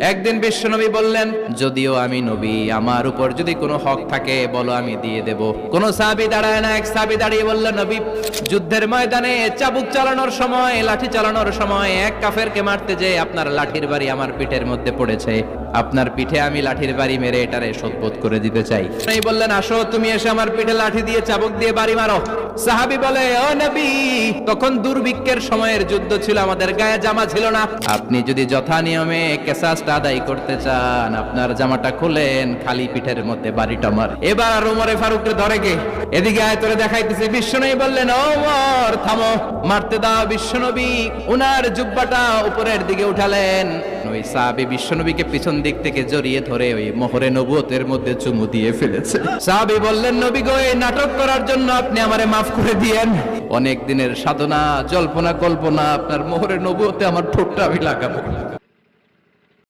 একদিন বিশ্বনবী বললেন, যদিও আমি নবী, আমার উপর যদি কোনো হক থাকে বলো, আমি দিয়ে দেব। কোন সাহাবী দাঁড়ায় না। এক সাহাবী দাঁড়িয়ে বলল, নবী, যুদ্ধের ময়দানে চাবুক চালানোর সময়, লাঠি চালানোর সময় এক কাফেরকে মারতে যে আপনার লাঠির বাড়ি আমার পিঠের মধ্যে পড়েছে, আপনার পিঠে আমি লাঠির বাড়ি মেরে এটারে শোধবোধ করে দিতে চাই। তিনি বললেন, আসো, তুমি এসে আমার পিঠে লাঠি দিয়ে চাবুক দিয়ে বাড়ি মারো। সাহাবী বলে, ও নবী, তখন দুর্ভিক্ষের সময়ের যুদ্ধ ছিল, আমাদের গায়ে জামা ছিল না। আপনি যদি যথা নিয়মে কেসাসটা আদায় করতে চান, আপনার জামাটা খুলেন, খালি পিঠের মধ্যে বাড়িটা মার। এবার ওমরে ফারুককে ধরে গে, এদিকে আয় তোরে দেখাইতেছে। বিশ্বনবী বললেন, ওমর থামো, মারতে দাও। বিশ্বনবী উনার জুব্বাটা উপরের দিকে উঠালেন। ওই সাহাবী বিশ্বনবীকে পিছন দিক থেকে জড়িয়ে ধরে ওই মোহরে নবুয়তের মধ্যে চুমু দিয়ে ফেলেছে। সাহাবী বললেন, নবী গো, এই নাটক করার জন্য আপনি আমারে মাফ করে দিয়েন। অনেক দিনের সাধনা, জল্পনা কল্পনা, আপনার মোহরে নবুয়তে আমার ঠোঁটটা আমি লাগাবো।